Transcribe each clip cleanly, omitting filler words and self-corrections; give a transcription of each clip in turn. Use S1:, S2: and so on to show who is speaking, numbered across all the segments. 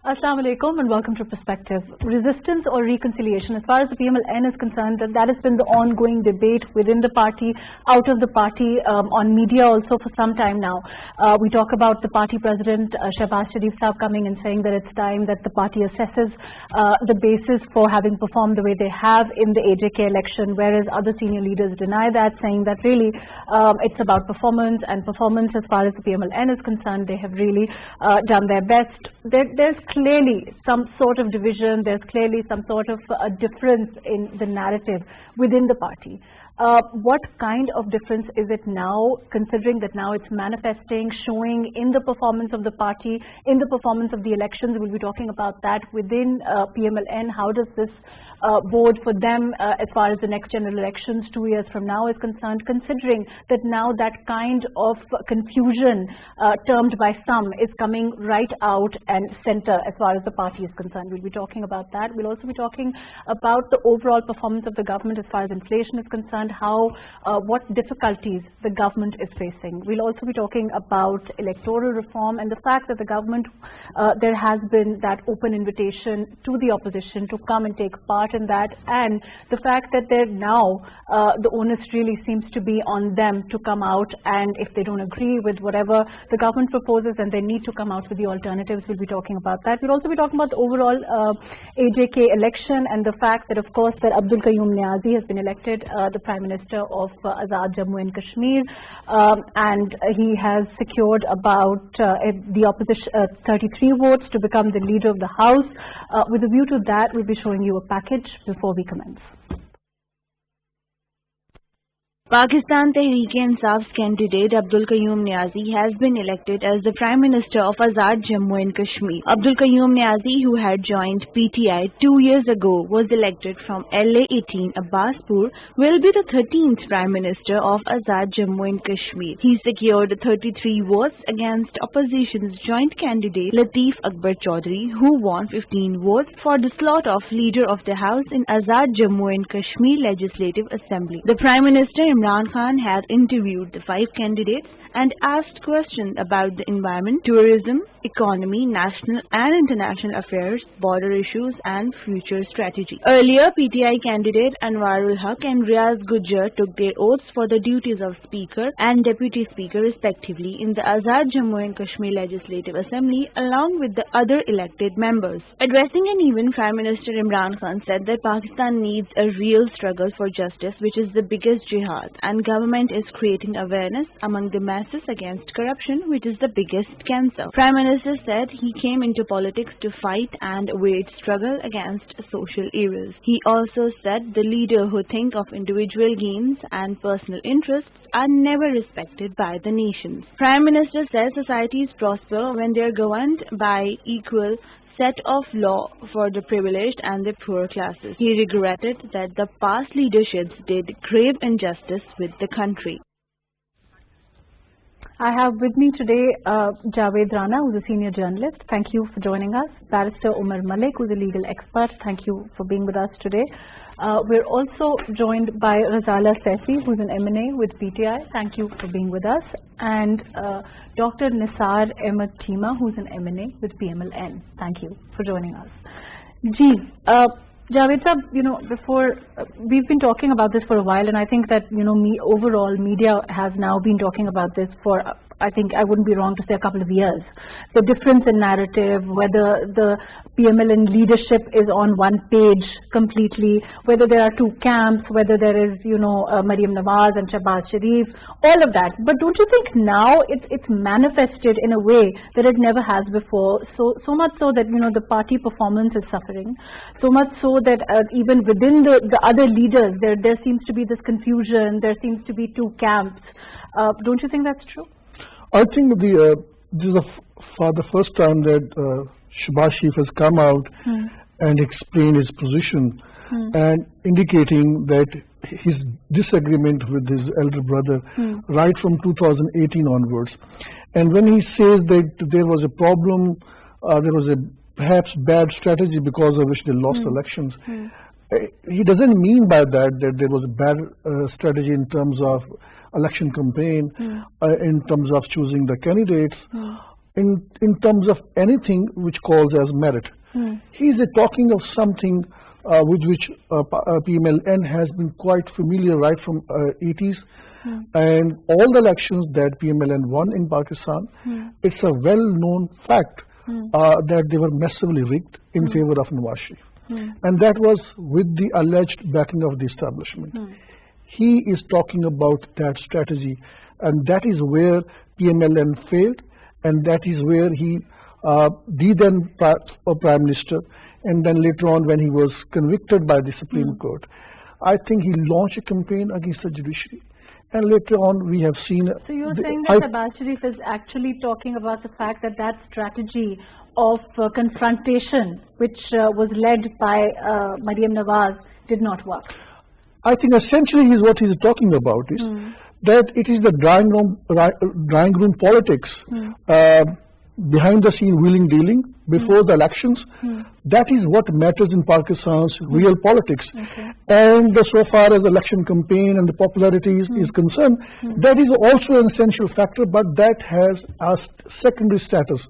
S1: Assalamu alaikum and welcome to Perspective. Resistance or reconciliation, as far as the PMLN is concerned, that has been the ongoing debate within the party, out of the party, on media also for some time now. We talk about the party president, Shehbaz Sharif Saab, coming and saying that it's time that the party assesses the basis for having performed the way they have in the AJK election, whereas other senior leaders deny that, saying that really it's about performance, and performance as far as the PMLN is concerned, they have really done their best. There's clearly some sort of division, there's clearly some sort of a difference in the narrative within the party. What kind of difference is it now, considering that now it's manifesting, showing in the performance of the party, in the performance of the elections? We'll be talking about that within PMLN. How does this bode for them as far as the next general elections 2 years from now is concerned, considering that now that kind of confusion termed by some is coming right out and center as far as the party is concerned? We'll be talking about that. We'll also be talking about the overall performance of the government as far as inflation is concerned, how what difficulties the government is facing. We'll also be talking about electoral reform and the fact that the government, there has been that open invitation to the opposition to come and take part in that, and the fact that they're now, the onus really seems to be on them to come out, and if they don't agree with whatever the government proposes, then they need to come out with the alternatives. We'll be talking about that. We'll also be talking about the overall AJK election and the fact that, of course, that Abdul Qayyum Niazi has been elected the Prime Minister of Azad Jammu and Kashmir, and he has secured about the opposition 33 votes to become the leader of the House. With a view to that, we'll be showing you a package before we commence.
S2: Pakistan Tehreek-e-Insaf's candidate Abdul Qayyum Niazi has been elected as the Prime Minister of Azad Jammu and Kashmir. Abdul Qayyum Niazi, who had joined PTI 2 years ago, was elected from LA18 Abbaspur, will be the 13th Prime Minister of Azad Jammu and Kashmir. He secured 33 votes against opposition's joint candidate Latif Akbar Chaudhry, who won 15 votes for the slot of Leader of the House in Azad Jammu and Kashmir Legislative Assembly. The Prime Minister Imran Khan had interviewed the 5 candidates and asked questions about the environment, tourism, economy, national and international affairs, border issues and future strategy. Earlier, PTI candidate Anwarul Haq and Riaz Gujjar took their oaths for the duties of Speaker and Deputy Speaker respectively in the Azad Jammu and Kashmir Legislative Assembly along with the other elected members. Addressing an event, Prime Minister Imran Khan said that Pakistan needs a real struggle for justice, which is the biggest jihad, and government is creating awareness among the masses against corruption, which is the biggest cancer. Prime Minister said he came into politics to fight and wage struggle against social evils. He also said the leader who think of individual gains and personal interests are never respected by the nations. Prime Minister said societies prosper when they are governed by equal set of law for the privileged and the poor classes. He regretted that the past leaderships did grave injustice with the country.
S1: I have with me today Javed Rana, who's a senior journalist. Thank you for joining us. Barrister Umar Malik, who's a legal expert. Thank you for being with us today. We're also joined by Razala Saifi, who's an M&A with PTI. Thank you for being with us. And Dr. Nisar Ahmed Tima, who's an M&A with PMLN. Thank you for joining us. Javed Sahab, before we've been talking about this for a while, and I think that overall media has now been talking about this for, I think I wouldn't be wrong to say, a couple of years. The difference in narrative, whether the PMLN leadership is on one page completely, whether there are two camps, whether there is Maryam Nawaz and Shehbaz Sharif, all of that. But don't you think now it's manifested in a way that it never has before? So much so that the party performance is suffering. So much so that even within the other leaders, there seems to be this confusion. There seems to be two camps. Don't you think that's true?
S3: I think this is for the first time that Shehbaz Sharif has come out and explained his position and indicating that his disagreement with his elder brother right from 2018 onwards. And when he says that there was a problem, there was a perhaps bad strategy because of which they lost elections, he doesn't mean by that there was a bad strategy in terms of election campaign, in terms of choosing the candidates. in terms of anything which calls as merit. He is talking of something with which PMLN has been quite familiar right from 80s. And all the elections that PMLN won in Pakistan, it's a well-known fact that they were massively rigged in favor of Nawaz Sharif. And that was with the alleged backing of the establishment. He is talking about that strategy, and that is where PMLN failed, and that is where he, the then Prime Minister, and then later on when he was convicted by the Supreme Court, I think he launched a campaign against the judiciary. And later on we have seen...
S1: So you're saying that Shehbaz Sharif is actually talking about the fact that that strategy of confrontation, which was led by Maryam Nawaz, did not work?
S3: I think essentially what he's talking about is that it is the drawing room politics, behind the scene wheeling dealing before the elections. That is what matters in Pakistan's real politics. And so far as election campaign and the popularity is concerned, that is also an essential factor, but that has a secondary status.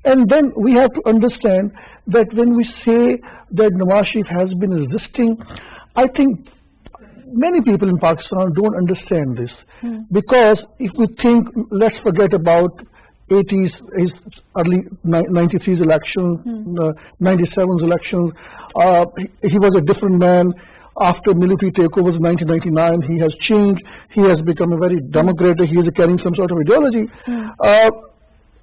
S3: And then we have to understand that when we say that Nawaz Sharif has been resisting, I think many people in Pakistan don't understand this, because if we think, let's forget about 80s, his early 93's election, 97's election, he was a different man. After military takeovers in 1999, he has changed. He has become a very democratic. He is carrying some sort of ideology.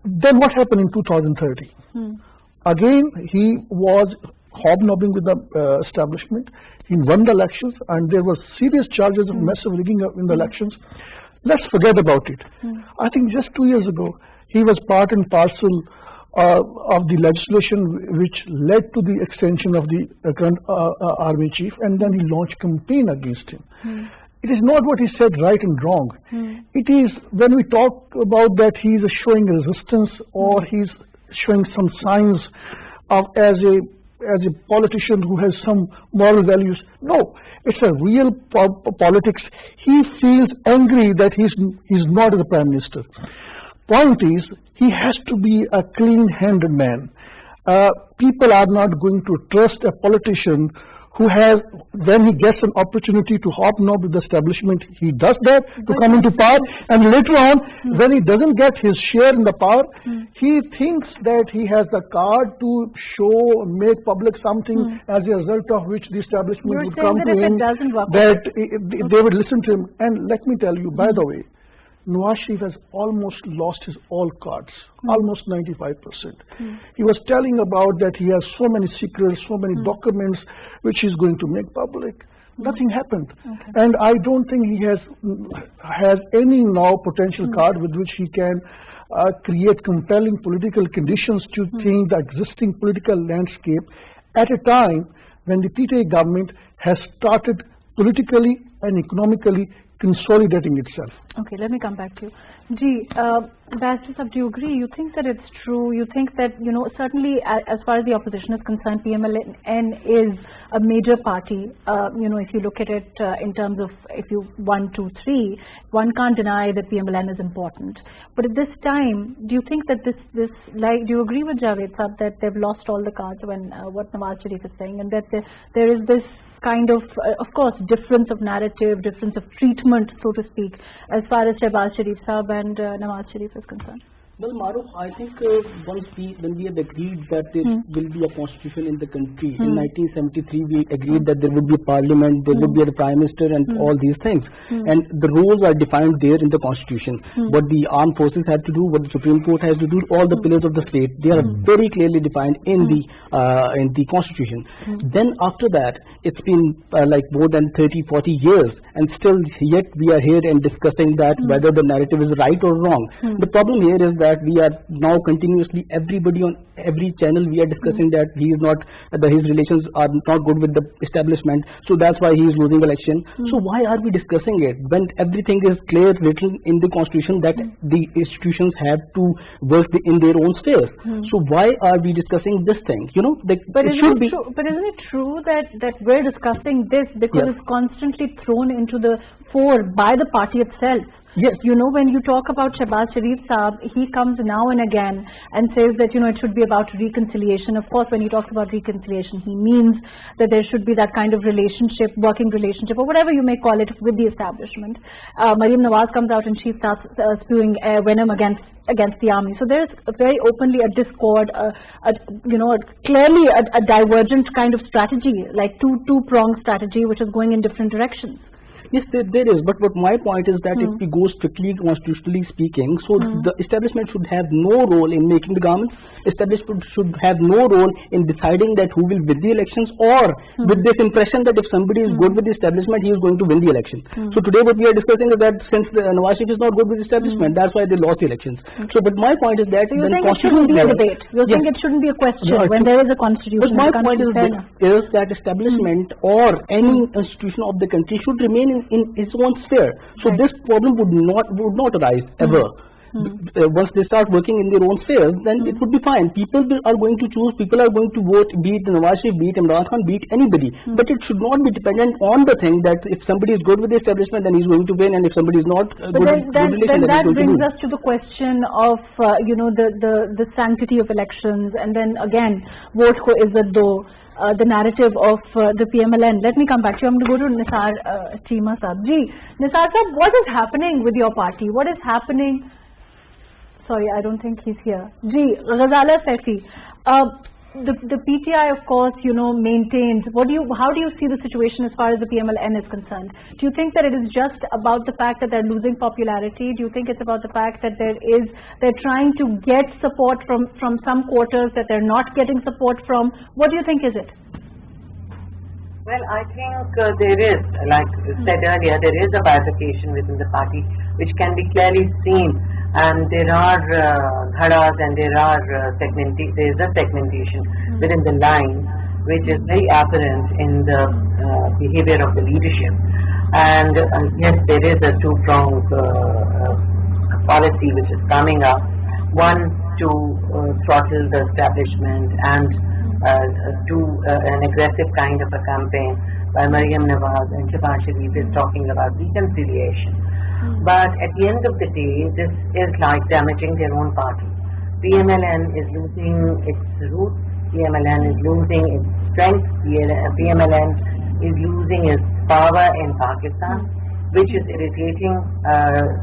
S3: Then what happened in 2013? Again, he was hobnobbing with the establishment. He won the elections, and there were serious charges of massive rigging in the elections. Let's forget about it. I think just 2 years ago, he was part and parcel of the legislation which led to the extension of the current army chief, and then he launched campaign against him. It is not what he said right and wrong. It is when we talk about that he is showing resistance, or he's showing some signs of as a politician who has some moral values. No, it's a real politics. He feels angry that he's not the Prime Minister. Point is, he has to be a clean-handed man. People are not going to trust a politician who has, when he gets an opportunity to hobnob with the establishment, he does that to come into power, and later on, when he doesn't get his share in the power, he thinks that he has the card to show, make public something as a result of which the establishment would come to him, that they would listen to him. And let me tell you, by the way, Nawaz Sharif has almost lost his all cards, almost 95%. He was telling about that he has so many secrets, so many documents which he's going to make public. Nothing happened. And I don't think he has any now potential card with which he can create compelling political conditions to change the existing political landscape at a time when the PTI government has started politically and economically consolidating itself.
S1: Okay, let me come back to you. Barrister Sahab, do you agree? You think that it's true? You think that, certainly as far as the opposition is concerned, PMLN is a major party. If you look at it in terms of if you 1, 2, 3, one can't deny that PMLN is important. But at this time, do you think that do you agree with Javed Sahab that they've lost all the cards when what Nawaz Sharif is saying, and that there is this kind of course, difference of narrative, difference of treatment, so to speak, as far as Shehbaz Sharif Sahab and Nawaz Sharif is concerned?
S4: Well, Mahrukh, I think when we had agreed that there will be a constitution in the country, in 1973 we agreed that there would be a parliament, there would be a prime minister and all these things. And the rules are defined there in the constitution. What the armed forces have to do, what the Supreme Court has to do, all the pillars of the state, they are very clearly defined in the constitution. Then after that, it's been like more than 30, 40 years, and still yet we are here and discussing that whether the narrative is right or wrong. The problem here is that we are now continuously, everybody on every channel, we are discussing that he is not, his relations are not good with the establishment, so that's why he is losing election. So why are we discussing it when everything is clear written in the constitution that the institutions have to work in their own spheres? So why are we discussing this thing?
S1: But isn't it true that we're discussing this because it's constantly thrown into the for by the party itself.
S3: Yes.
S1: You know, when you talk about Shehbaz Sharif Saab, he comes now and again and says that, you know, it should be about reconciliation. Of course, when he talks about reconciliation, he means that there should be that kind of relationship, working relationship, or whatever you may call it, with the establishment. Maryam Nawaz comes out and she starts spewing venom against the army. So there is very openly a discord, clearly a divergent kind of strategy, like two-pronged strategy, which is going in different directions.
S4: Yes, there is. But my point is that if we go strictly constitutionally speaking, so the establishment should have no role in making the governments. Establishment should have no role in deciding that who will win the elections, or with this impression that if somebody is good with the establishment, he is going to win the election. So today what we are discussing is that since Nawaz Sharif is not good with the establishment, that's why they lost the elections. So, but my point is that
S1: so you think it shouldn't be a debate? You think it shouldn't be a question when there is a constitution?
S4: But my point is that establishment or any institution of the country should remain in its own sphere. So this problem would not arise ever. Once they start working in their own spheres, then it would be fine. People are going to choose, people are going to vote, be it Nawaz Sharif, be it Imran Khan, be it anybody. But it should not be dependent on the thing that if somebody is good with the establishment, then he's going to win, and if somebody is not good with the relation,
S1: then that brings us to the question of the sanctity of elections, and then again, vote ko izzat do. The narrative of the PMLN. Let me come back to you. I'm going to go to Nisar Cheema Saab. Nisar Saab, what is happening with your party? What is happening? Sorry, I don't think he's here. Ghazala Saifi. The PTI, of course, maintains. How do you see the situation as far as the PMLN is concerned? Do you think that it is just about the fact that they're losing popularity? Do you think it's about the fact that they're trying to get support from some quarters that they're not getting support from? What do you think is it?
S5: Well, I think there is, like said earlier, there is a bifurcation within the party which can be clearly seen, and there are ghadas and there is a segmentation within the line which is very apparent in the behavior of the leadership. And yes, there is a two-pronged policy which is coming up. One, to throttle the establishment, and do an aggressive kind of a campaign by Maryam Nawaz and Shehbaz Sharif is talking about reconciliation. But at the end of the day, this is like damaging their own party. PMLN is losing its roots, PMLN is losing its strength, PMLN is losing its power in Pakistan, which is irritating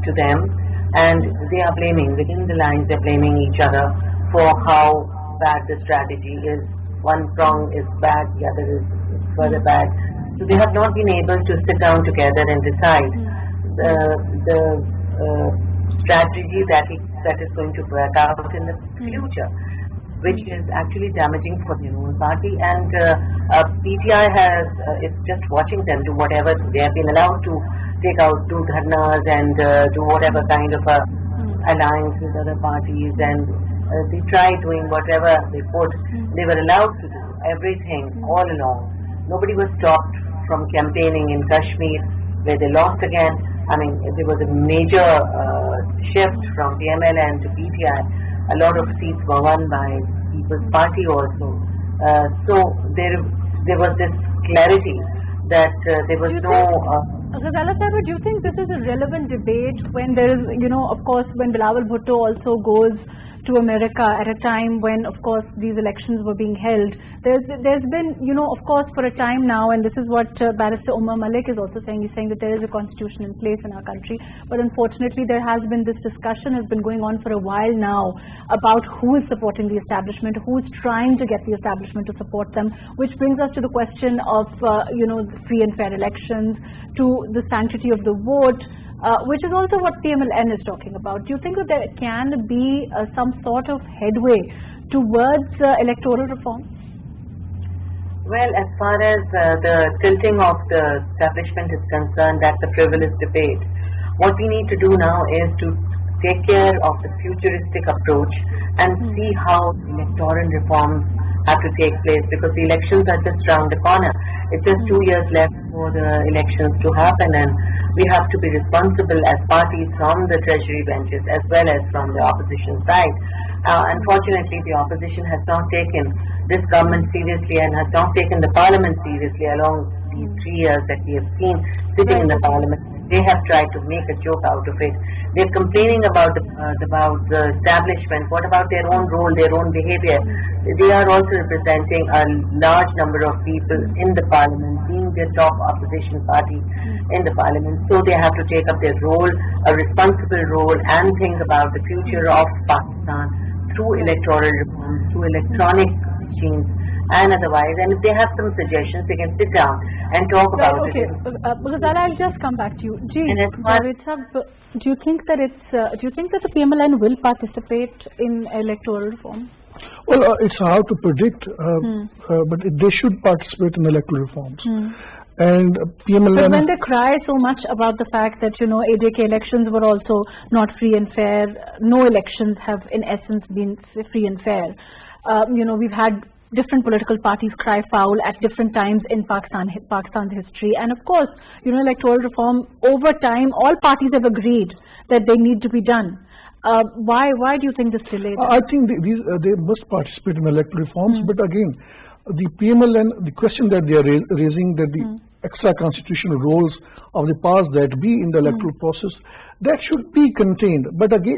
S5: to them, and they are blaming, within the lines, they're blaming each other for how bad the strategy is. One prong is bad, the other is further bad. So they have not been able to sit down together and decide the strategy that is going to work out in the future, which is actually damaging for their own party. And PTI is just watching them do whatever. They have been allowed to do dharnas and do whatever kind of a alliance with other parties, and they try doing whatever they could. They were allowed to do everything all along. Nobody was stopped from campaigning in Kashmir, where they lost again. I mean, there was a major shift from PMLN to PTI. A lot of seats were won by People's Party also. So there was this clarity that there was no...
S1: Ghazala Sahib, do you think this is a relevant debate when there is, of course, when Bilawal Bhutto also goes to America at a time when, of course, these elections were being held. There's been, of course, for a time now, and this is what Barrister Umar Malik is also saying. He's saying that there is a constitution in place in our country, but unfortunately there has been this discussion has been going on for a while now about who is supporting the establishment, who is trying to get the establishment to support them, which brings us to the question of, free and fair elections, to the sanctity of the vote, which is also what PMLN is talking about. Do you think that there can be some sort of headway towards electoral reform?
S5: Well, as far as the tilting of the establishment is concerned, that's a frivolous debate. What we need to do now is to take care of the futuristic approach and see how electoral reforms have to take place, because the elections are just around the corner. It's just 2 years left for the elections to happen, and we have to be responsible as parties from the treasury benches as well as from the opposition side. Unfortunately, the opposition has not taken this government seriously and has not taken the parliament seriously along these 3 years that we have seen sitting in the parliament. they have tried to make a joke out of it. They're complaining about the establishment. What about their own role, their own behavior? They are also representing a large number of people in the parliament, being the top opposition party in the parliament. So they have to take up their role, a responsible role, and think about the future of Pakistan through electoral reforms, through electronic machines, and otherwise. And if they have some suggestions, they can sit down and talk about
S1: okay.
S5: it.
S1: Ghazala, I'll just come back to you.
S5: And as far-
S1: Javed Sahab, do you think that the PMLN will participate in electoral reform?
S3: Well, it's hard to predict, but they should participate in electoral reforms. And PMLN.
S1: But when they cry so much about the fact that AJK elections were also not free and fair, no elections have in essence been free and fair. We've had different political parties cry foul at different times in Pakistan's history, and of course, electoral reform over time, all parties have agreed that they need to be done. Why do you think this delay?
S3: I think they must participate in electoral reforms, but again, the PMLN, the question that they are raising, that the extra constitutional roles of the powers that be in the electoral process, that should be contained. But again,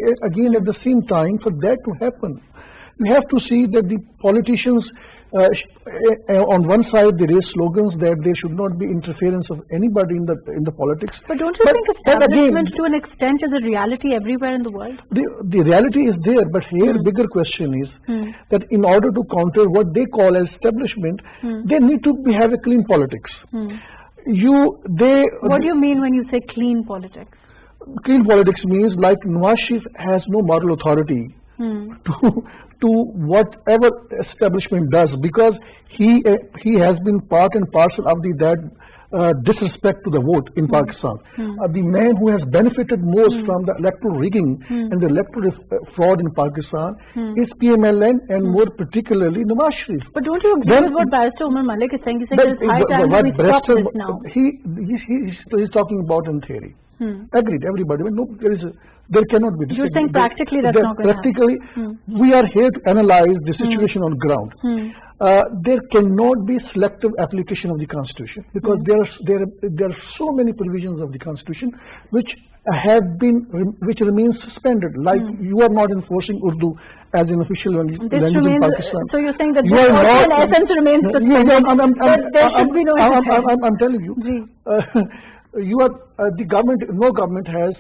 S3: at the same time, for that to happen, we have to see that the politicians, on one side, they raise slogans that there should not be interference of anybody in the politics.
S1: But don't you think establishment to an extent is a reality everywhere in the world?
S3: The reality is there, but here bigger question is that in order to counter what they call as establishment, they need to have a clean politics.
S1: What do you mean when you say clean politics?
S3: Clean politics means like Nawaz Sharif has no moral authority to whatever establishment does, because he has been part and parcel of that disrespect to the vote in Pakistan. The man who has benefited most from the electoral rigging and the electoral fraud in Pakistan is PMLN, and more particularly Nawaz Sharif.
S1: But don't you agree with what Barrister Umar Malik is saying? He's saying it's high time that we stop this now.
S3: He's talking about in theory. Agreed, everybody. But no, there cannot be.
S1: You're saying practically that's not going to happen.
S3: Practically, we are here to analyze the situation on ground. There cannot be selective application of the Constitution, because there are so many provisions of the Constitution which remain suspended. Like you are not enforcing Urdu as an official language in Pakistan.
S1: So you're saying that this also in essence remains suspended. There should be no interference.
S3: I'm telling you. The government, no government has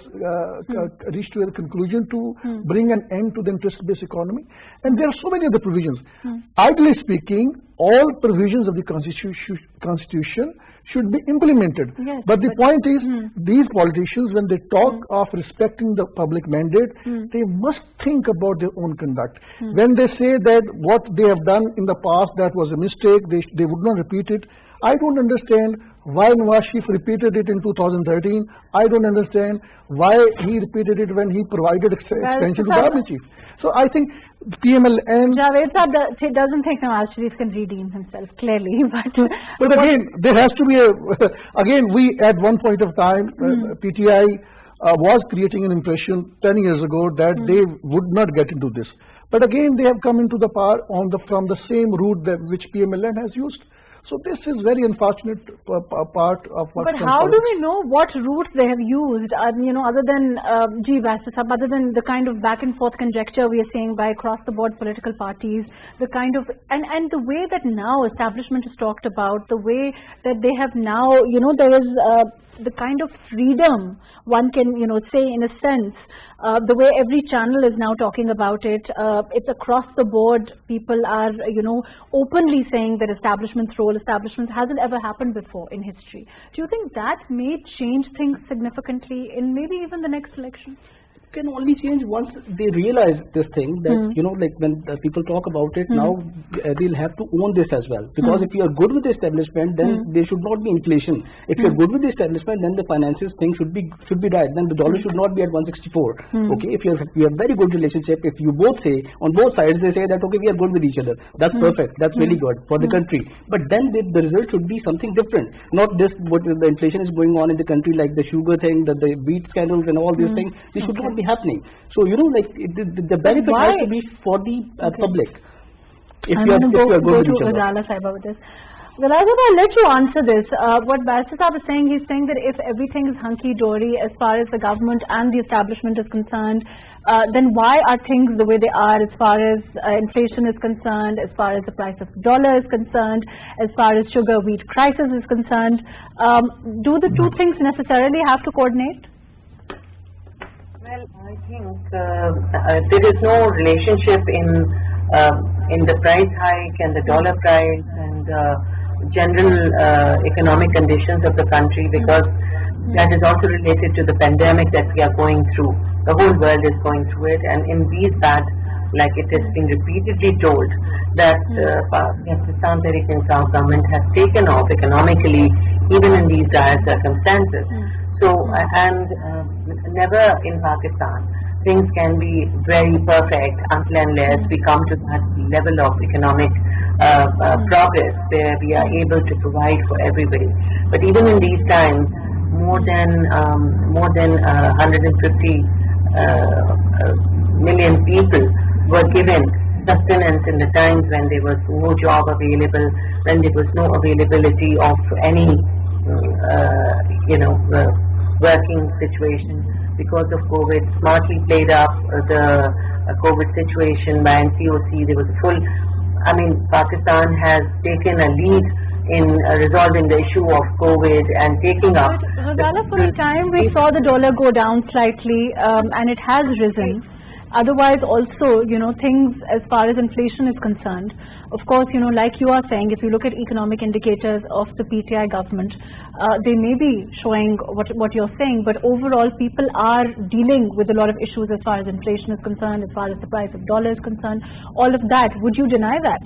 S3: reached to a conclusion to bring an end to the interest-based economy, and there are so many other provisions. Ideally speaking, all provisions of the Constitution should be implemented.
S1: Yes,
S3: but the point is, these politicians, when they talk of respecting the public mandate, they must think about their own conduct. When they say that what they have done in the past that was a mistake, they would not repeat it. I don't understand why Nawaz Sharif repeated it in 2013. I don't understand why he repeated it when he provided extension to the army chief. So I think PMLN...
S1: Javed Sahab doesn't think Nawaz Sharif can redeem himself, clearly.
S3: But again, there has to be again, we at one point of time, PTI was creating an impression 10 years ago that they would not get into this. But again, they have come into the power from the same route which PMLN has used. So this is very unfortunate part of what.
S1: But how do we know what routes they have used? Other than other than the kind of back and forth conjecture we are seeing by across the board political parties, the kind of and the way that now establishment is talked about, the way that they have now, there is the kind of freedom one can, say in a sense, the way every channel is now talking about it, it's across the board. People are, openly saying that establishment hasn't ever happened before in history. Do you think that may change things significantly in maybe even the next election?
S4: Can only change once they realize this thing that like when people talk about it now, they'll have to own this as well, because if you are good with the establishment, then there should not be inflation. If you are good with the establishment, then the finances thing should be right. Then the dollar should not be at 164. Okay, if you have very good relationship, if you both say on both sides, they say that okay, we are good with each other, that's perfect, that's really good for the country. But then the result should be something different, not this what the inflation is going on in the country, like the sugar thing, the wheat scandals and all these things. They should not be happening. So like the benefit has to be for the public. If
S1: I'm
S4: you are
S1: going to
S4: good with
S1: go
S4: each
S1: to
S4: other.
S1: Ghazala Saiba with this. Well, I'll let you answer this. What Barrister Saab is saying, he's saying that if everything is hunky-dory as far as the government and the establishment is concerned, then why are things the way they are as far as inflation is concerned, as far as the price of dollar is concerned, as far as sugar wheat crisis is concerned? Do the two things necessarily have to coordinate?
S5: Well, I think there is no relationship in the price hike and the dollar price and general economic conditions of the country, because that is also related to the pandemic that we are going through. The whole world is going through it, and in these bad, like it has been repeatedly told, that Pakistan Tehreek Insaf government has taken off economically even in these dire circumstances. So, and never in Pakistan things can be very perfect until and unless we come to that level of economic progress where we are able to provide for everybody. But even in these times, more than 150 million people were given sustenance in the times when there was no job available, when there was no availability of any working situation because of COVID. Smartly played up the COVID situation by NCOC. There was full, Pakistan has taken a lead in resolving the issue of COVID and taking up.
S1: But for a time we saw the dollar go down slightly, and it has risen. Otherwise also, things as far as inflation is concerned, of course, like you are saying, if you look at economic indicators of the PTI government, they may be showing what you're saying, but overall people are dealing with a lot of issues as far as inflation is concerned, as far as the price of dollar is concerned, all of that. Would you deny that?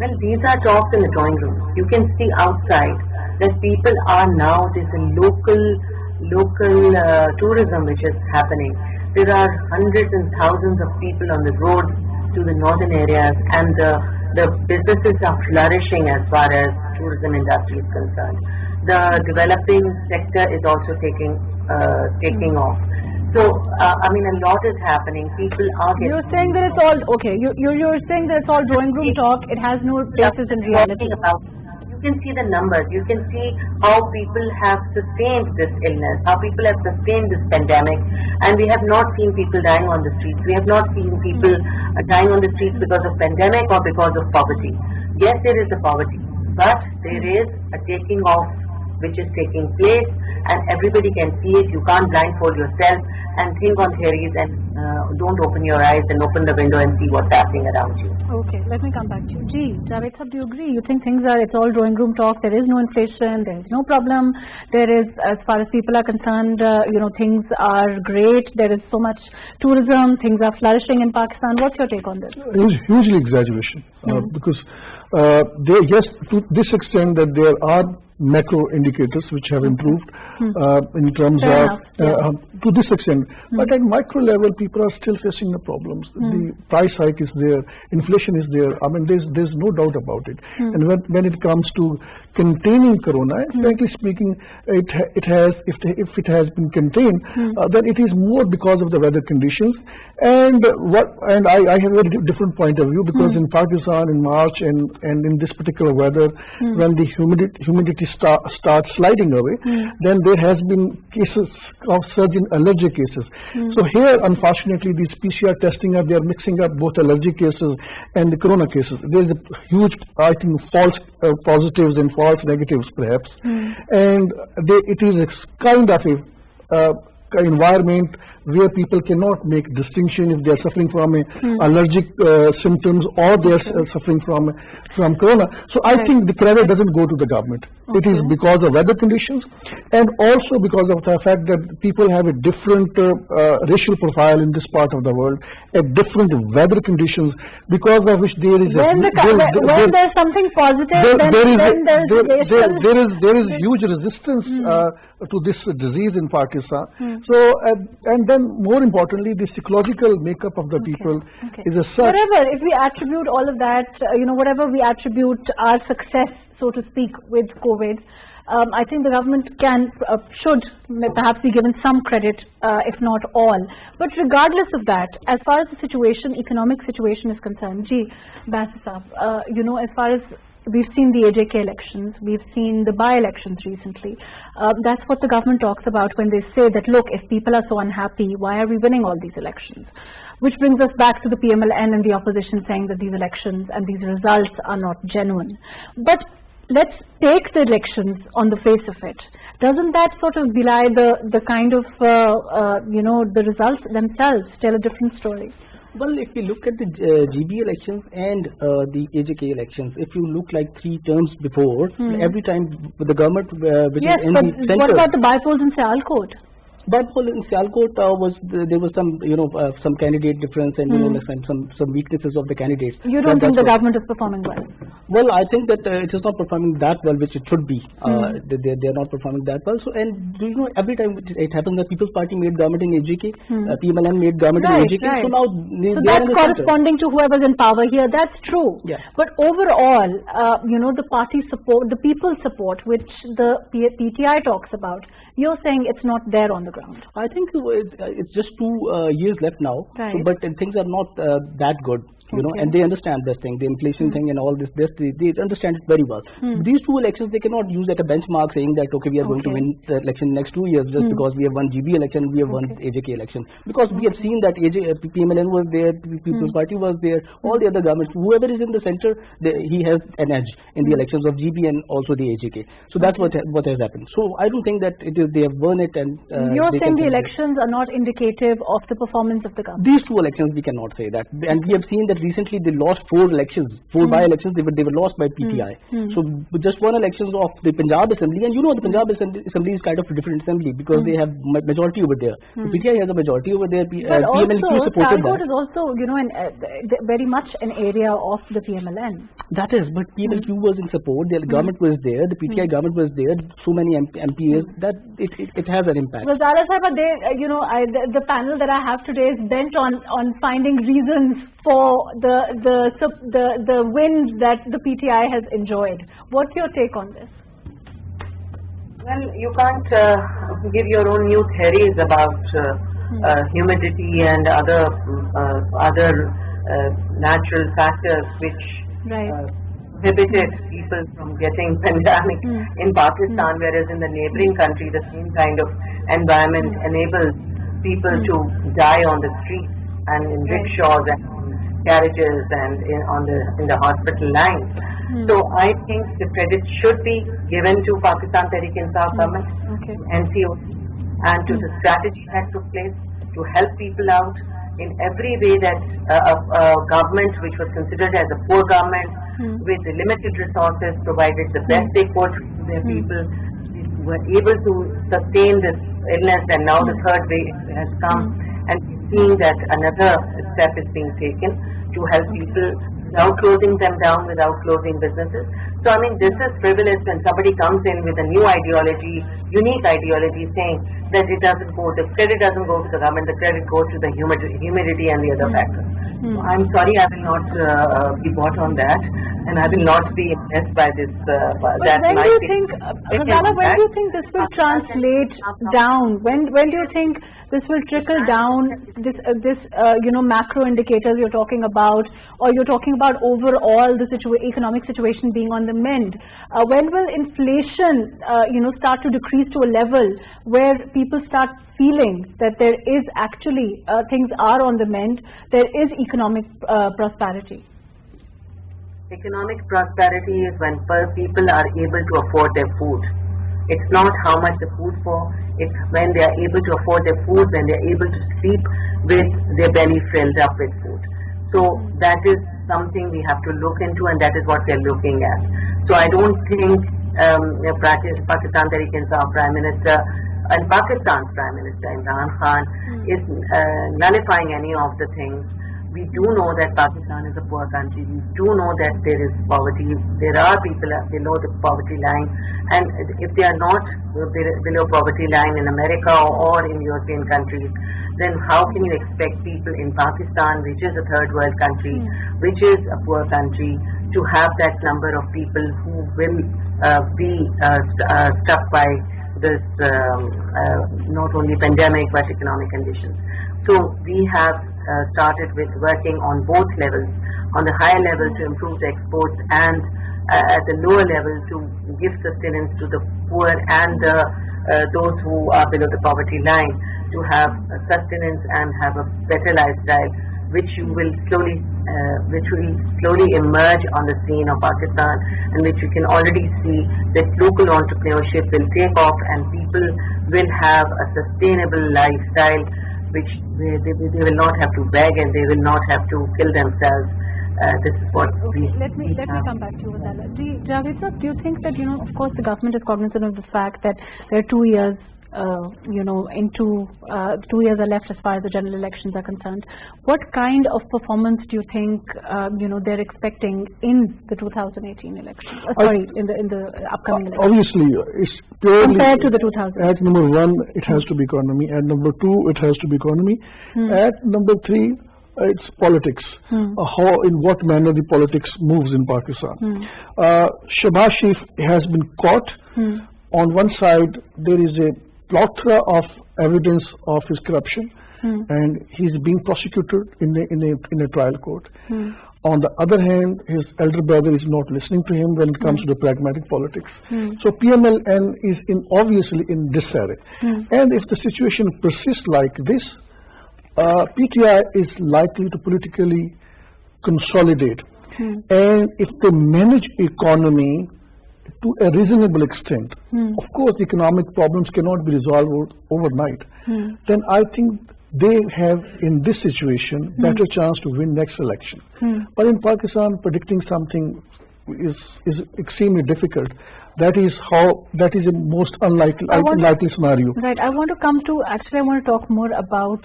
S5: Well, these are talks in the drawing room. You can see outside that people are now, there's a local tourism which is happening. There are hundreds and thousands of people on the road to the northern areas, and the businesses are flourishing as far as tourism industry is concerned. The developing sector is also taking off. So, a lot is happening. People are getting...
S1: You're saying that it's all, okay, you're saying that it's all drawing room talk, it has no basis in reality.
S5: You can see the numbers, you can see how people have sustained this illness, how people have sustained this pandemic, and we have not seen people dying on the streets. We have not seen people dying on the streets because of pandemic or because of poverty. Yes, there is a poverty, but there is a taking off which is taking place, and everybody can see it. You can't blindfold yourself and think on theories, and don't open your eyes and open the window and see what's happening around you.
S1: Okay, let me come back to you. Gee, Javed Sahab, do you agree? You think it's all drawing room talk, there is no inflation, there is no problem, there is, as far as people are concerned, things are great, there is so much tourism, things are flourishing in Pakistan. What's your take on this?
S3: It is hugely exaggeration, because yes, to this extent that there are macro indicators which have improved in terms of to this extent, but at micro level people are still facing the problems. The price hike is there, inflation is there. There's no doubt about it. And when it comes to containing corona, frankly speaking, it has, if it has been contained, then it is more because of the weather conditions. And I have a different point of view, because in Pakistan in March and in this particular weather, when the humidity starts sliding away, then there has been cases of surge in allergic cases. So here, unfortunately, these PCR testing they are mixing up both allergic cases and the corona cases. There is a huge, I think, false positives and false negatives perhaps, and it is a kind of a environment where people cannot make distinction if they are suffering from allergic symptoms or they are suffering from corona. So I think the credit doesn't go to the government. It is because of weather conditions, and also because of the fact that people have a different racial profile in this part of the world, at different weather conditions, because of which there is
S1: when there's something positive,
S3: there is huge resistance to this disease in Pakistan. So and then more importantly, the psychological makeup of the people is a such.
S1: Whatever, if we attribute all of that, whatever we attribute our success, so to speak, with COVID, I think the government should perhaps be given some credit, if not all. But regardless of that, as far as the economic situation is concerned, Barrister Saab, as far as we've seen the AJK elections, we've seen the by-elections recently. That's what the government talks about when they say that, look, if people are so unhappy, why are we winning all these elections? Which brings us back to the PMLN and the opposition saying that these elections and these results are not genuine. But let's take the elections on the face of it. Doesn't that sort of belie the kind of, the results themselves tell a different story?
S4: Well, if you look at the GB elections and the AJK elections, if you look like 3 terms before, every time the government which
S1: yes,
S4: is in
S1: but
S4: the center.
S1: What about the bypolls in Sialkot?
S4: But in Sialkot there was some some candidate difference and some weaknesses of the candidates.
S1: You don't think the government is performing well?
S4: Well, I think that it is not performing that well, which it should be. They are not performing that well. So, and do you know, every time it happens that People's Party made government in AJK, PMLN made government in AJK.
S1: Right.
S4: So now
S1: so that's corresponding to whoever's in power here. That's true.
S4: Yeah.
S1: But overall, the party support, the people's support, which the PTI talks about, you're saying it's not there on the ground.
S4: I think it's just 2 years left now.
S1: Right.
S4: So, but things are not that good. And they understand this thing, the inflation thing and all this, they understand it very well. These 2 elections, they cannot use at a benchmark saying that, okay, we are going to win the election next 2 years just because we have won GB election, we have won AJK election. Because we have seen that PMLN was there, People's Party was there, all the other governments, whoever is in the center, he has an edge in the elections of GB and also the AJK. So that's what has happened. So I don't think that they have won it. And
S1: you're saying the elections are not indicative of the performance of the government?
S4: These 2 elections, we cannot say that. And we have seen that recently they lost 4 elections, 4 by-elections, they were lost by PTI. So just 1 elections of the Punjab Assembly, and the Punjab Assembly is kind of a different assembly because they have majority over there. The PTI has a majority over there. PMLQ supported that.
S1: Sialkot is also, very much an area of the PMLN.
S4: That is, but PMLQ was in support, the government was there, the PTI government was there, so many MPs, that it has an impact.
S1: Well, Zara Sahib, the panel that I have today is bent on finding reasons for the wins that the PTI has enjoyed. What's your take on this?
S5: Well, you can't give your own new theories about humidity and other natural factors which prohibited people from getting pandemic in Pakistan, whereas in the neighboring country the same kind of environment enables people to die on the streets and in rickshaws and carriages and in the hospital lines. So I think the credit should be given to Pakistan Tehreek-e-Insaf government, NCO, and to the strategy that took place to help people out in every way that a government which was considered as a poor government with limited resources provided the best they could to their people, were able to sustain this illness, and now the 3rd wave has come, and seeing that another step is being taken to help people without closing them down, without closing businesses. So I mean, this is frivolous when somebody comes in with a new ideology, unique ideology, saying that the credit doesn't go to the government, the credit goes to the humidity and the other factors. So I'm sorry, I will not be bought on that, and I will not be impressed by this.
S1: When do you think, Razala, when do you think this will translate down? When do you think this will trickle down? This macro indicators you're talking about, or you're talking about overall the economic situation being on the mend. When will inflation, start to decrease to a level where people start feeling that there is actually things are on the mend, there is economic prosperity?
S5: Economic prosperity is when people are able to afford their food. It's not how much the food for, it's when they are able to afford their food, when they are able to sleep with their belly filled up with food. So that is something we have to look into, and that is what we are looking at. So I don't think Pakistan Tehreek-e-Insaf Prime Minister and Pakistan's Prime Minister Imran Khan is nullifying any of the things. We do know that Pakistan is a poor country. We do know that there is poverty. There are people below the poverty line, and if they are not below poverty line in America or in European countries, then how can you expect people in Pakistan, which is a 3rd world country, which is a poor country, to have that number of people who will be struck by this not only pandemic but economic conditions. So we have started with working on both levels, on the higher level to improve the exports and at the lower level to give sustenance to the poor and those who are below the poverty line to have sustenance and have a better lifestyle, which will slowly emerge on the scene of Pakistan, and which you can already see that local entrepreneurship will take off and people will have a sustainable lifestyle, which they will not have to beg and they will not have to kill themselves. This is what
S1: let me come back to you with that. Javed sir, do you think that, of course the government is cognizant of the fact that there are 2 years, 2 years are left as far as the general elections are concerned. What kind of performance do you think, they're expecting in the 2018 election? In the upcoming election.
S3: Obviously, it's purely
S1: compared to the 2000.
S3: At number one, it has to be economy. At number two, it has to be economy. At number three, it's politics. How, in what manner the politics moves in Pakistan. Shahbaz Sharif has been caught. On one side, there is a plethora of evidence of his corruption, and he's being prosecuted in a trial court. On the other hand, his elder brother is not listening to him when it comes to the pragmatic politics. So PMLN is obviously in disarray. And if the situation persists like this, PTI is likely to politically consolidate. And if they manage economy to a reasonable extent, of course economic problems cannot be resolved overnight, then I think they have in this situation better chance to win next election. But in Pakistan, predicting something is extremely difficult. That is a most unlikely scenario.
S1: Right. I want to talk more about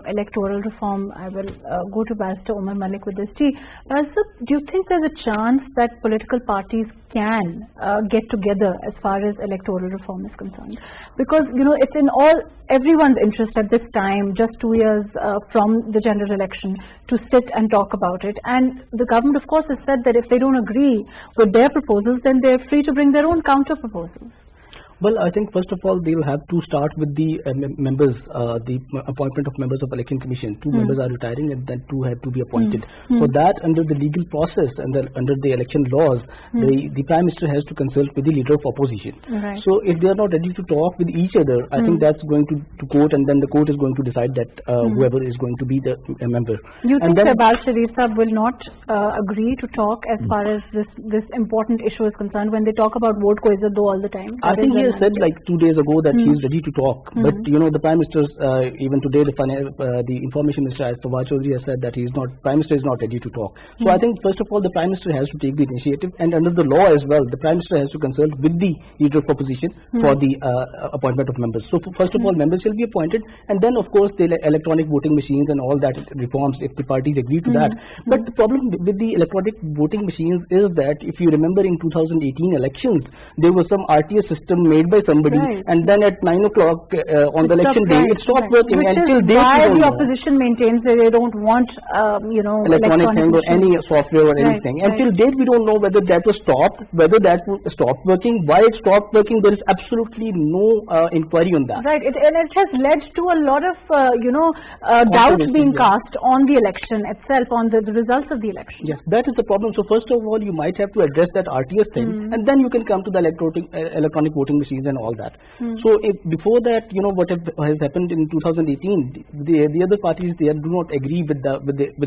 S1: electoral reform. I will go to Barrister Umar Malik with this. Barrister, do you think there's a chance that political parties can get together as far as electoral reform is concerned? Because, it's in everyone's interest at this time, just 2 years from the general election, to sit and talk about it. And the government, of course, has said that if they don't agree with their proposals, then they're free to bring their own counter proposals.
S4: Well, I think first of all they will have to start with the members, the appointment of members of election commission. 2 members are retiring and then 2 have to be appointed. For that, under the legal process and under the election laws, the Prime Minister has to consult with the leader of opposition. So if they are not ready to talk with each other, I think that's going to court, and then the court is going to decide that whoever is going to be the member.
S1: You think Shahbaz Sharif Sahab will not agree to talk as far as this important issue is concerned when they talk about vote ko izzat do all the time?
S4: I think he has said like 2 days ago that he is ready to talk, but the Prime Minister, even today the Information Minister Fawad Chaudhary has said that Prime Minister is not ready to talk. So I think first of all the Prime Minister has to take the initiative, and under the law as well, the Prime Minister has to consult with the leader of opposition for the appointment of members. So first of all, members shall be appointed, and then of course the electronic voting machines and all that reforms, if the parties agree to that. But the problem with the electronic voting machines is that if you remember in 2018 elections, there was some RTS system made by somebody, and then at 9 o'clock on the election day it stopped working.
S1: Which
S4: until
S1: is why the opposition maintains that they don't want
S4: electronic thing or any software or anything. Until date we don't know whether that was stopped, whether that stopped working, why it stopped working. There is absolutely no inquiry on that.
S1: Right, and it has led to a lot of doubts being cast on the election itself, on the results of the election.
S4: Yes, that is the problem. So first of all you might have to address that RTS thing, and then you can come to the electronic voting machines and all that. So if before that, what has happened in 2018, the other parties, they do not agree with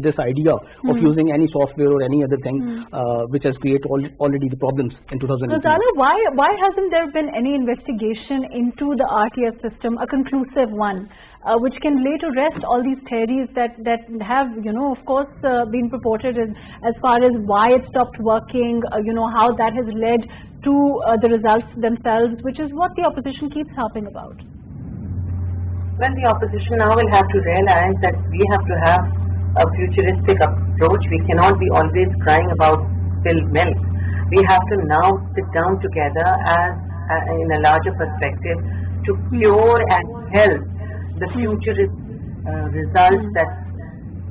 S4: this idea of using any software or any other thing which has created already the problems in 2018.
S1: So Zala, why hasn't there been any investigation into the RTS system, a conclusive one, which can lay to rest all these theories that have, of course, been purported as far as why it stopped working, how that has led to the results themselves, which is what the opposition keeps harping about?
S5: Well, the opposition now will have to realize that we have to have a futuristic approach. We cannot be always crying about spilled milk. We have to now sit down together as in a larger perspective to cure and help the futurist results that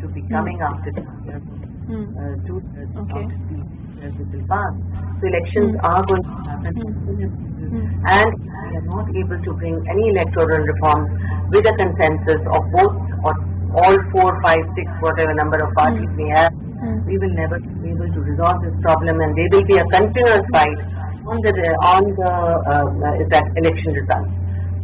S5: to be coming after this will pass. So elections are going to happen, and we are not able to bring any electoral reforms with a consensus of both or all 4, 5, 6, whatever number of parties we have. we will never be able to resolve this problem, and there will be a continuous fight on the that election results.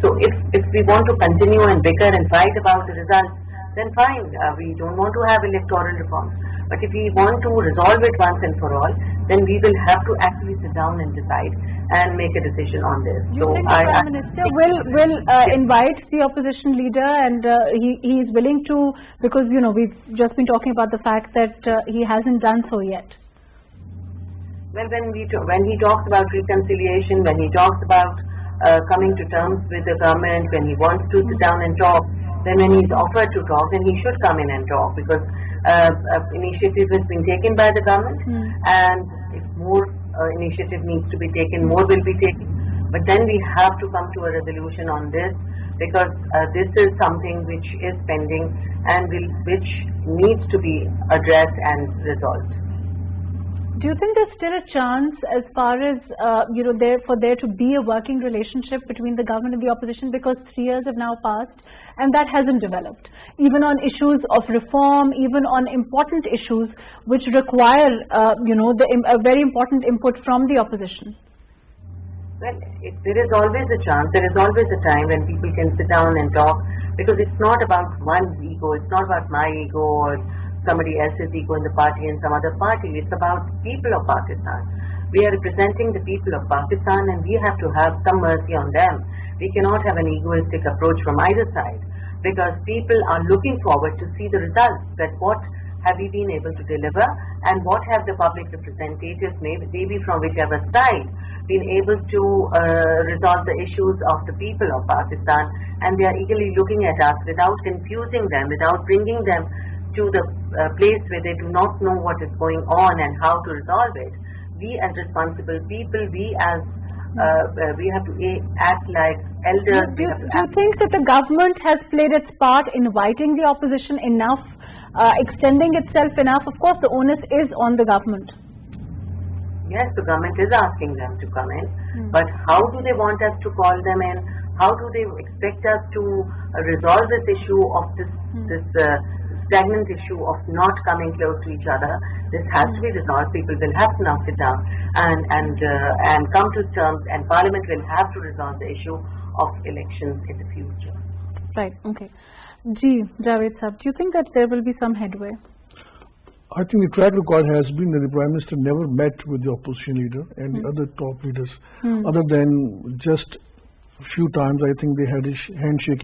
S5: So if we want to continue and bicker and fight about the results, then fine, we don't want to have electoral reforms. But if we want to resolve it once and for all, then we will have to actually sit down and decide and make a decision on this.
S1: Do you think the Prime Minister will invite the opposition leader, and he is willing to, because we've just been talking about the fact that he hasn't done so yet?
S5: Well, when he talks about reconciliation, when he talks about coming to terms with the government, when he wants to sit down and talk, then when he's offered to talk, then he should come in and talk, because initiative has been taken by the government, and if more initiative needs to be taken, more will be taken. But then we have to come to a resolution on this, because this is something which is pending and which needs to be addressed and resolved.
S1: Do you think there's still a chance, as far as for there to be a working relationship between the government and the opposition, because 3 years have now passed and that hasn't developed, even on issues of reform, even on important issues which require a very important input from the opposition?
S5: Well, there is always a chance, there is always a time when people can sit down and talk, because it's not about one's ego, it's not about my ego or somebody else's ego in the party and some other party. It's about people of Pakistan. We are representing the people of Pakistan, and we have to have some mercy on them. We cannot have an egoistic approach from either side, because people are looking forward to see the results, that what have we been able to deliver, and what have the public representatives, maybe from whichever side, been able to resolve the issues of the people of Pakistan. And they are eagerly looking at us without confusing them, without bringing them to the place where they do not know what is going on and how to resolve it. We as responsible people, we have to act like elders.
S1: Do you think that the government has played its part in inviting the opposition enough, extending itself enough? Of course, the onus is on the government.
S5: Yes, the government is asking them to come in, but how do they want us to call them in? How do they expect us to resolve this issue of this stagnant issue of not coming close to each other? This has to be resolved. People will have to now sit down and come to terms, and Parliament will have to resolve the issue of elections in the future.
S1: Right. Okay. Javed Sahab, do you think that there will be some headway?
S3: I think the track record has been that the Prime Minister never met with the opposition leader and the other top leaders, other than just a few times. I think they had a handshake